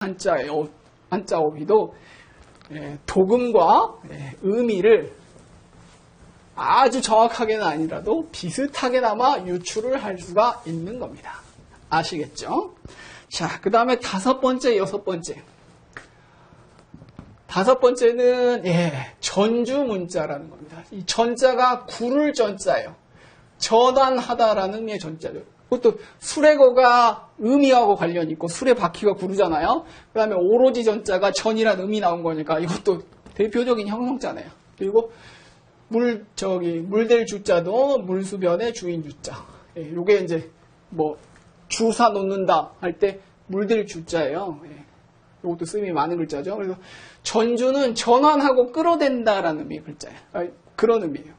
한자 어휘도 도금과 의미를 아주 정확하게는 아니라도 비슷하게나마 유추를 할 수가 있는 겁니다. 아시겠죠? 자, 그 다음에 다섯 번째, 여섯 번째. 다섯 번째는 전주 문자라는 겁니다. 이 전자가 구를 전자예요. 전환하다라는 의미의 전자죠. 그것도 수레거가 의미하고 관련이 있고 수레 바퀴가 구르잖아요. 그 다음에 오로지 전자가 전이라는 의미 나온 거니까 이것도 대표적인 형성자네요. 그리고 물될 주자도 물수변의 주인 주자. 요게 이제 뭐 주사 놓는다 할 때 물될 주자예요. 이것도 쓰임이 많은 글자죠. 그래서 전주는 전환하고 끌어댄다라는 의미의 글자예요. 그런 의미예요.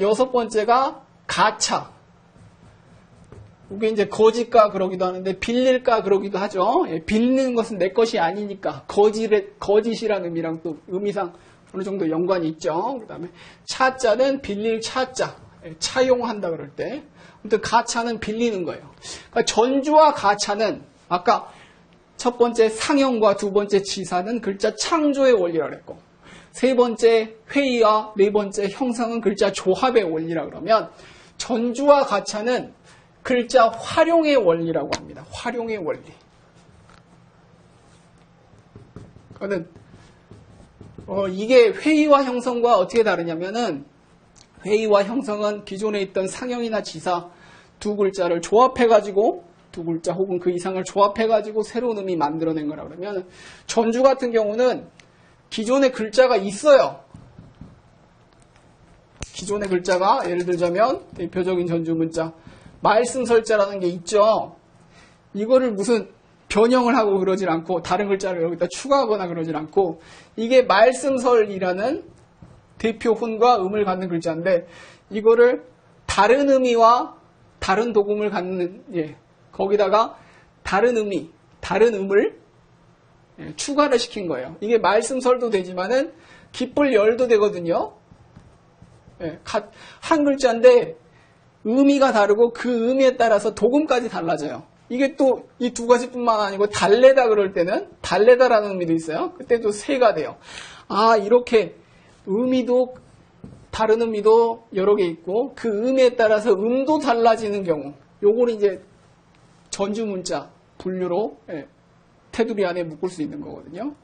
여섯 번째가 가차. 이게 이제 거짓가 그러기도 하는데 빌릴까 그러기도 하죠. 빌리는 것은 내 것이 아니니까 거짓이라는 의미랑 또 의미상 어느 정도 연관이 있죠. 그 다음에 차자는 빌릴 차자. 차용한다 그럴 때. 아무튼 가차는 빌리는 거예요. 그러니까 전주와 가차는 아까 첫 번째 상형과 두 번째 치사는 글자 창조의 원리라고 했고 세 번째 회의와 네 번째 형상은 글자 조합의 원리라 그러면 전주와 가차는 글자 활용의 원리라고 합니다. 활용의 원리. 그러니까 이게 회의와 형성과 어떻게 다르냐면은 회의와 형성은 기존에 있던 상형이나 지사 두 글자를 조합해가지고 두 글자 혹은 그 이상을 조합해가지고 새로운 의미 만들어낸 거라 그러면 전주 같은 경우는 기존에 글자가 있어요. 기존의 글자가 예를 들자면 대표적인 전주 문자 말승설자라는 게 있죠. 이거를 무슨 변형을 하고 그러질 않고 다른 글자를 여기다 추가하거나 그러질 않고 이게 말승설이라는 대표 훈과 음을 갖는 글자인데 이거를 다른 의미와 다른 도금을 갖는 거기다가 다른 의미, 다른 음을 추가를 시킨 거예요. 이게 말승설도 되지만은 기쁠 열도 되거든요. 한 글자인데 의미가 다르고 그 의미에 따라서 도금까지 달라져요. 이게 또 이 두 가지뿐만 아니고 달래다 그럴 때는 달래다라는 의미도 있어요. 그때도 세가 돼요. 이렇게 의미도 다른 의미도 여러 개 있고 그 의미에 따라서 음도 달라지는 경우 요걸 이제 전주 문자 분류로 테두리 안에 묶을 수 있는 거거든요.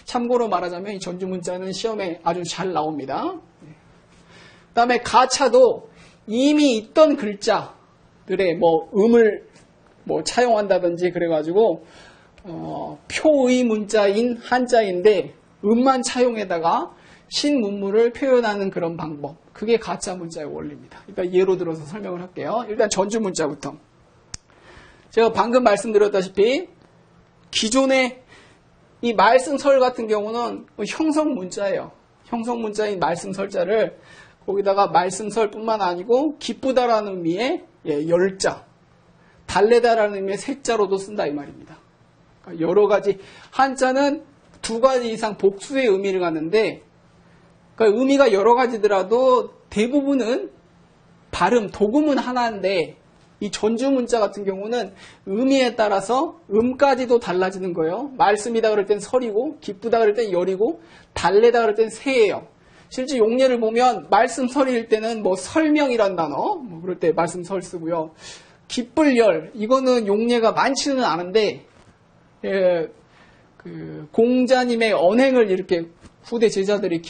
참고로 말하자면 이 전주 문자는 시험에 아주 잘 나옵니다. 그 다음에 가차도 이미 있던 글자들의 음을 차용한다든지 그래가지고 표의 문자인 한자인데 음만 차용해다가 신문물을 표현하는 그런 방법. 그게 가짜 문자의 원리입니다. 일단 예로 들어서 설명을 할게요. 일단 전주 문자부터. 제가 방금 말씀드렸다시피 기존의 이 말승설 같은 경우는 형성 문자예요. 형성 문자인 말승설자를 거기다가 말승설뿐만 아니고 기쁘다라는 의미의 열자, 달래다라는 의미의 세자로도 쓴다 이 말입니다. 그러니까 여러 가지 한자는 두 가지 이상 복수의 의미를 갖는데 그러니까 의미가 여러 가지더라도 대부분은 발음, 도금은 하나인데 이 전주 문자 같은 경우는 의미에 따라서 음까지도 달라지는 거예요. 말씀이다 그럴 땐 설이고 기쁘다 그럴 땐 열이고 달래다 그럴 땐 세예요. 실제 용례를 보면 말씀설일 때는 설명이란 단어 그럴 때 말씀설 쓰고요. 기쁠 열 이거는 용례가 많지는 않은데 공자님의 언행을 이렇게 후대 제자들이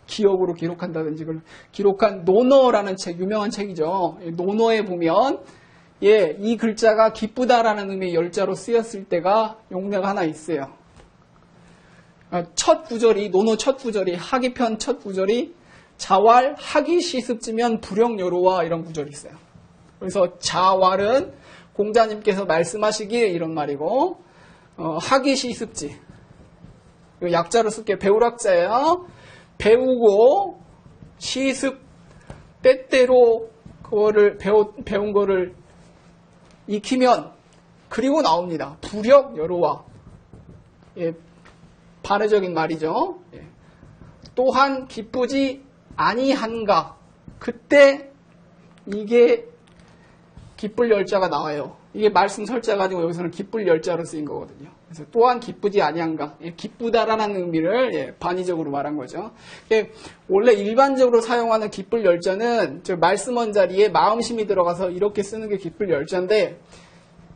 기억으로 기록한다든지 그걸 기록한 논어라는 책 유명한 책이죠. 논어에 보면 이 글자가 기쁘다라는 의미의 열자로 쓰였을 때가 용례가 하나 있어요. 첫 구절이 논어 첫 구절이 하기편 첫 구절이 자왈 하기 시습지면 불영여로와 이런 구절이 있어요. 그래서 자왈은 공자님께서 말씀하시기에 이런 말이고 하기 시습지 약자로 쓸게요. 배우락자예요. 배우고 시습 때때로 그거를 배운 거를 익히면 그리고 나옵니다. 불역여로와 반어적인 말이죠. 또한 기쁘지 아니한가 그때 이게 기쁠 열자가 나와요. 이게 말씀설자 가지고 여기서는 기쁠 열자로 쓰인 거거든요. 그래서 또한 기쁘지 아니한가. 예, 기쁘다라는 의미를 예, 반의적으로 말한 거죠. 예, 원래 일반적으로 사용하는 기쁠 열자는 저 말씀원 자리에 마음심이 들어가서 이렇게 쓰는 게 기쁠 열자인데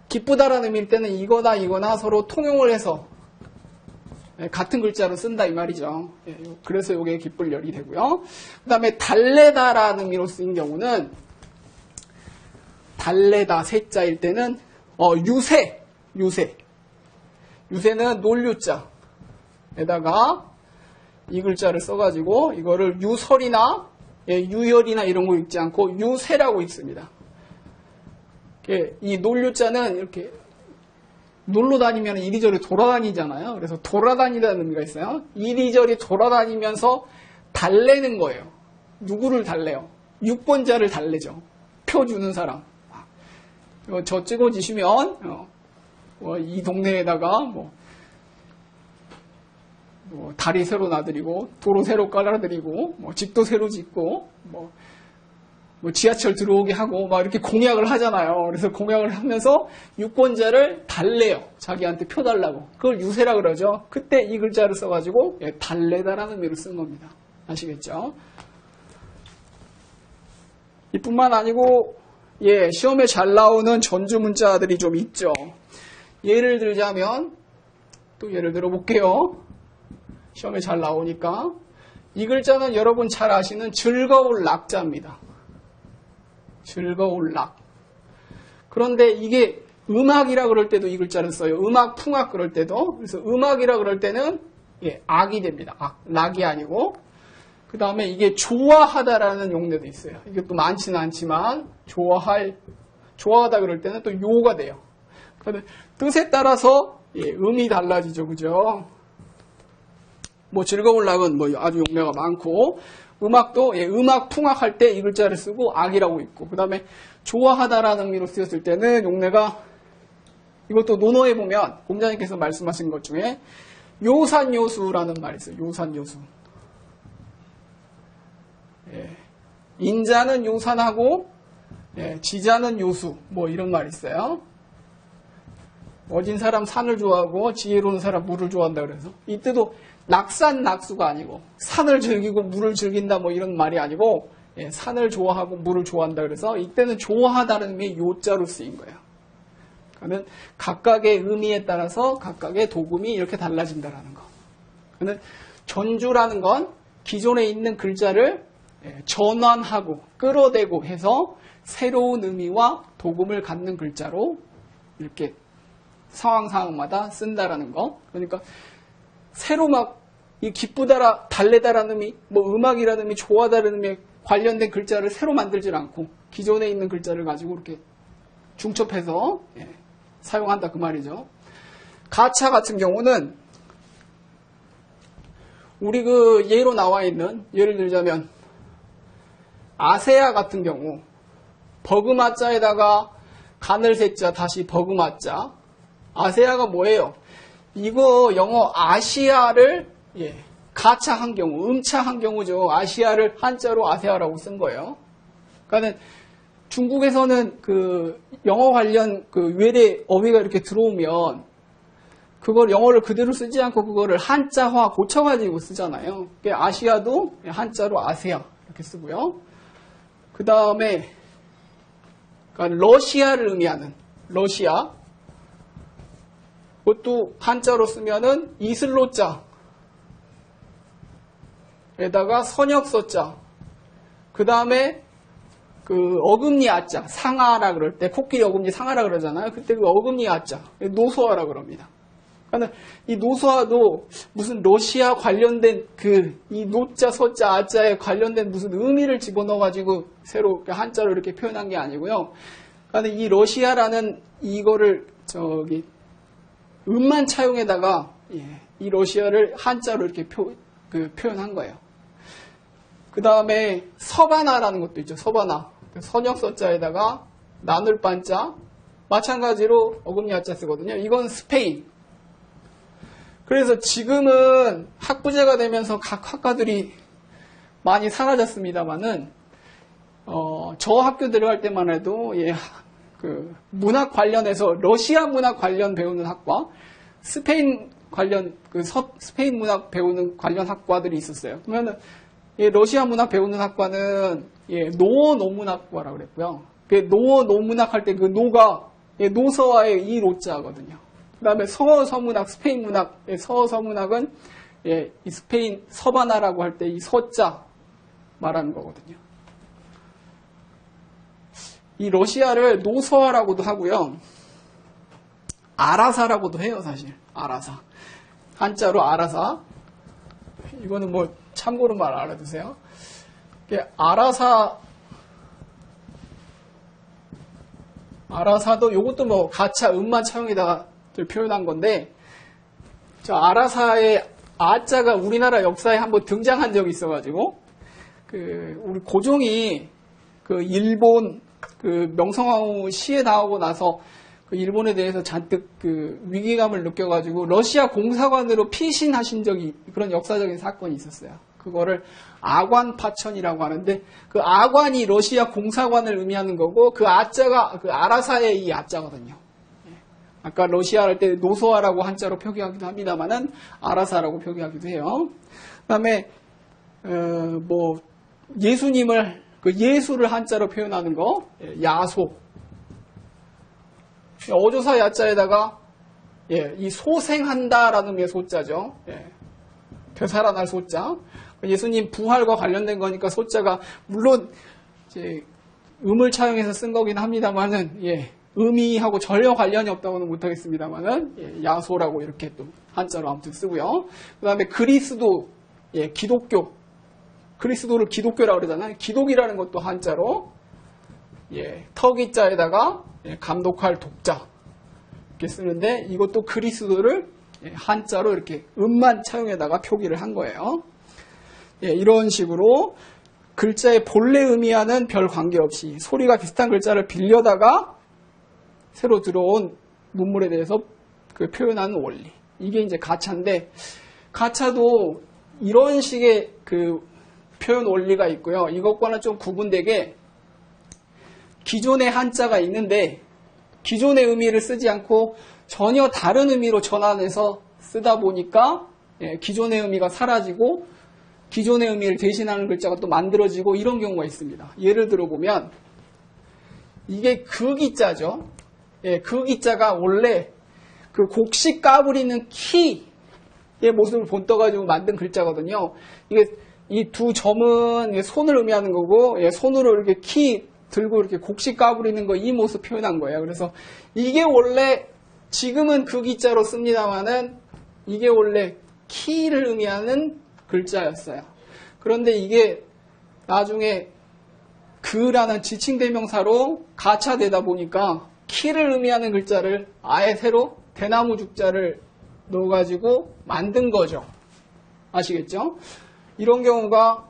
기쁘다라는 의미일 때는 이거나 이거나 서로 통용을 해서 예, 같은 글자로 쓴다 이 말이죠. 예, 그래서 이게 기쁠 열이 되고요. 그 다음에 달래다라는 의미로 쓰인 경우는 달래다 세자일 때는 유세는 논류자에다가 이 글자를 써가지고 이거를 유설이나 예, 유열이나 이런 거 읽지 않고 유세라고 읽습니다. 이 논류자는 이렇게 놀러 다니면 이리저리 돌아다니잖아요. 그래서 돌아다니다는 의미가 있어요. 이리저리 돌아다니면서 달래는 거예요. 누구를 달래요? 유권자를 달래죠. 표 주는 사람. 저 찍어주시면 이 동네에다가 뭐 다리 새로 놔드리고 도로 새로 깔아드리고 뭐 집도 새로 짓고 뭐 지하철 들어오게 하고 막 이렇게 공약을 하잖아요. 그래서 공약을 하면서 유권자를 달래요. 자기한테 표 달라고. 그걸 유세라 그러죠. 그때 이 글자를 써가지고 예, 달래다라는 의미로 쓴 겁니다. 아시겠죠? 이뿐만 아니고 예, 시험에 잘 나오는 전주 문자들이 좀 있죠. 예를 들자면 또 예를 들어 볼게요. 시험에 잘 나오니까 이 글자는 여러분 잘 아시는 즐거울 낙자입니다. 즐거울 낙. 그런데 이게 음악이라 그럴 때도 이 글자를 써요. 음악, 풍악 그럴 때도. 그래서 음악이라 그럴 때는 예, 악이 됩니다. 악, 낙이 아니고. 그 다음에 이게 좋아하다라는 용례도 있어요. 이게 또 많지는 않지만 좋아하다 그럴 때는 또 요가 돼요. 그러니까 뜻에 따라서 예, 음이 달라지죠. 그죠? 뭐 즐거울 낙은 뭐 아주 용례가 많고 음악도 예, 음악 풍악할 때 이 글자를 쓰고 악이라고 있고 그 다음에 좋아하다라는 의미로 쓰였을 때는 용례가 이것도 논어에 보면 공자님께서 말씀하신 것 중에 요산요수라는 말이 있어요. 요산요수. 예, 인자는 요산하고 예, 지자는 요수 뭐 이런 말이 있어요. 어진 사람 산을 좋아하고 지혜로운 사람 물을 좋아한다 그래서 이때도 낙산 낙수가 아니고 산을 즐기고 물을 즐긴다 뭐 이런 말이 아니고 예, 산을 좋아하고 물을 좋아한다 그래서 이때는 좋아하다는 의미의 요자로 쓰인 거예요. 그러니까 각각의 의미에 따라서 각각의 도금이 이렇게 달라진다라는 거. 그러니까 전주라는 건 기존에 있는 글자를 전환하고 끌어대고 해서 새로운 의미와 도금을 갖는 글자로 이렇게 상황마다 쓴다라는 거. 그러니까 새로 막 이 기쁘다라, 달래다라는 의미, 뭐 음악이라는 의미, 좋아하다라는 의미에 관련된 글자를 새로 만들질 않고 기존에 있는 글자를 가지고 이렇게 중첩해서 사용한다 그 말이죠. 가차 같은 경우는 우리 그 예로 나와 있는 예를 들자면 아세아 같은 경우 버그마자에다가 간을 세자 다시 버그마자 아세아가 뭐예요? 이거 영어 아시아를 가차한 경우, 음차한 경우죠. 아시아를 한자로 아세아라고 쓴 거예요. 그러니까 중국에서는 그 영어 관련 그 외래 어휘가 이렇게 들어오면 그걸 영어를 그대로 쓰지 않고 그거를 한자화 고쳐가지고 쓰잖아요. 그러니까 아시아도 한자로 아세아 이렇게 쓰고요. 그 다음에 그러니까 러시아를 의미하는 러시아 그것도 한자로 쓰면은 이슬로자 에다가 선역서자 그 다음에 그 어금니 아자 상하라 그럴 때 코끼리 어금니 상하라 그러잖아요. 그때 그 어금니 아자 노소아라 그럽니다. 그러니까 이 노소아도 무슨 러시아 관련된 그 이 노자 서자 아자에 관련된 무슨 의미를 집어넣어 가지고 새로 한자로 이렇게 표현한 게 아니고요. 그러니까 이 러시아라는 이거를 저기 음만 차용에다가 이 러시아를 한자로 이렇게 표현한 거예요. 그 다음에 서바나라는 것도 있죠. 서바나. 선역서자에다가 나눌 반자. 마찬가지로 어금니 아자 쓰거든요. 이건 스페인. 그래서 지금은 학부제가 되면서 각 학과들이 많이 사라졌습니다만은, 저 학교 들어갈 때만 해도, 그 문학 관련해서 러시아 문학 관련 배우는 학과, 스페인 관련 스페인 문학 배우는 관련 학과들이 있었어요. 그러면은 러시아 문학 배우는 학과는 노어 노문학과라고 그랬고요. 노어 노문학 할 때 그 노가 노서와의 이 로자거든요. 그다음에 서서문학, 스페인 문학, 서서문학은 이 스페인 서바나라고 할 때 이 서자 말하는 거거든요. 이 러시아를 노서화라고도 하고요. 아라사라고도 해요, 사실. 아라사. 한자로 아라사. 이거는 뭐 참고로만 알아두세요. 아라사도 요것도 뭐 가차 음만 차용에다가 표현한 건데, 저 아라사의 아자가 우리나라 역사에 한번 등장한 적이 있어가지고, 우리 고종이 일본 명성황후 시에 나오고 나서 일본에 대해서 잔뜩 위기감을 느껴가지고 러시아 공사관으로 피신하신 적이 그런 역사적인 사건이 있었어요. 그거를 아관파천이라고 하는데 그 아관이 러시아 공사관을 의미하는 거고 그 아자가 아라사의 이 아자거든요. 아까 러시아 할 때 노소아라고 한자로 표기하기도 합니다만은 아라사라고 표기하기도 해요. 그다음에 뭐 예수님을 예수를 한자로 표현하는 거 야소. 어조사 야자에다가 이 소생한다라는 의미의 소자죠. 되살아날 소자. 예수님 부활과 관련된 거니까 소자가 물론 이제 음을 차용해서 쓴 거긴 합니다만은 의미하고 전혀 관련이 없다고는 못하겠습니다만은 야소라고 이렇게 또 한자로 아무튼 쓰고요. 그다음에 그리스도 기독교 그리스도를 기독교라고 그러잖아요. 기독이라는 것도 한자로 턱이자에다가 감독할 독자 이렇게 쓰는데 이것도 그리스도를 한자로 이렇게 음만 차용에다가 표기를 한 거예요. 이런 식으로 글자의 본래 의미와는 별 관계없이 소리가 비슷한 글자를 빌려다가 새로 들어온 문물에 대해서 표현하는 원리. 이게 이제 가차인데 가차도 이런 식의 표현 원리가 있고요. 이것과는 좀 구분되게 기존의 한자가 있는데 기존의 의미를 쓰지 않고 전혀 다른 의미로 전환해서 쓰다 보니까 기존의 의미가 사라지고 기존의 의미를 대신하는 글자가 또 만들어지고 이런 경우가 있습니다. 예를 들어보면 이게 극이자죠. 극이자가 원래 곡식 까부리는 키의 모습을 본떠가지고 만든 글자거든요. 이게 이 두 점은 손을 의미하는 거고 손으로 이렇게 키 들고 이렇게 곡식 까부리는 거 이 모습 표현한 거예요. 그래서 이게 원래 지금은 극이자로 씁니다만은 이게 원래 키를 의미하는 글자였어요. 그런데 이게 나중에 그라는 지칭대명사로 가차되다 보니까 키를 의미하는 글자를 아예 새로 대나무 죽자를 넣어가지고 만든 거죠. 아시겠죠? 이런 경우가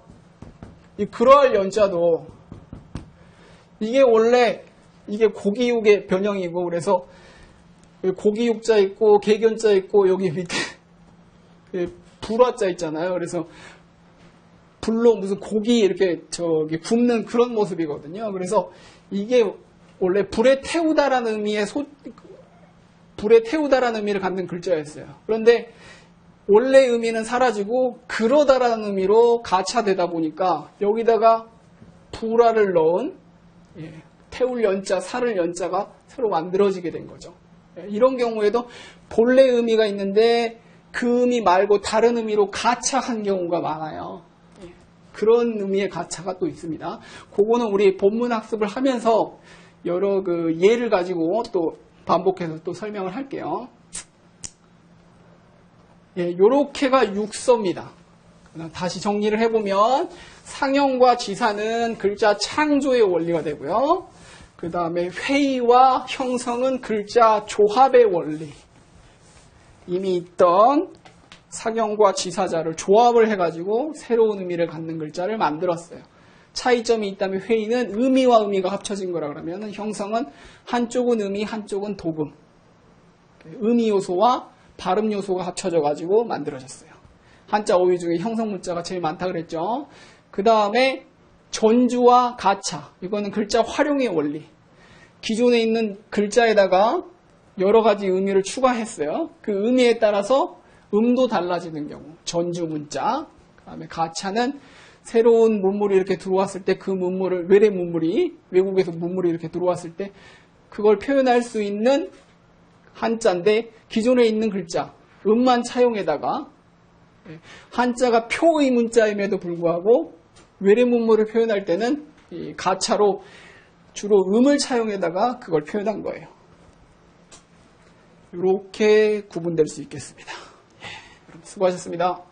이 그러할 연자도 이게 원래 이게 고기육의 변형이고 그래서 고기육자 있고 개견자 있고 여기 밑에 불화자 있잖아요. 그래서 불로 무슨 고기 이렇게 굽는 그런 모습이거든요. 그래서 이게 원래 불에 태우다라는 의미의 불에 태우다라는 의미를 갖는 글자였어요. 그런데 원래 의미는 사라지고 그러다라는 의미로 가차되다 보니까 여기다가 불화를 넣은 태울 연자, 살을 연자가 새로 만들어지게 된 거죠. 이런 경우에도 본래 의미가 있는데 그 의미 말고 다른 의미로 가차한 경우가 많아요. 그런 의미의 가차가 또 있습니다. 그거는 우리 본문 학습을 하면서 여러 예를 가지고 또 반복해서 또 설명을 할게요. 요렇게가 육서입니다. 다시 정리를 해보면 상형과 지사는 글자 창조의 원리가 되고요. 그 다음에 회의와 형성은 글자 조합의 원리. 이미 있던 상형과 지사자를 조합을 해가지고 새로운 의미를 갖는 글자를 만들었어요. 차이점이 있다면 회의는 의미와 의미가 합쳐진 거라 그러면 형성은 한쪽은 의미, 한쪽은 도금. 의미 요소와 발음 요소가 합쳐져 가지고 만들어졌어요. 한자 어휘 중에 형성 문자가 제일 많다 그랬죠. 그 다음에 전주와 가차. 이거는 글자 활용의 원리. 기존에 있는 글자에다가 여러 가지 의미를 추가했어요. 그 의미에 따라서 음도 달라지는 경우. 전주 문자, 그다음에 가차는 새로운 문물이 이렇게 들어왔을 때 그 문물을, 외래 문물이, 외국에서 문물이 이렇게 들어왔을 때 그걸 표현할 수 있는 한자인데 기존에 있는 글자, 음만 차용해다가 한자가 표의 문자임에도 불구하고 외래 문물을 표현할 때는 이 가차로 주로 음을 차용해다가 그걸 표현한 거예요. 이렇게 구분될 수 있겠습니다. 여러분 수고하셨습니다.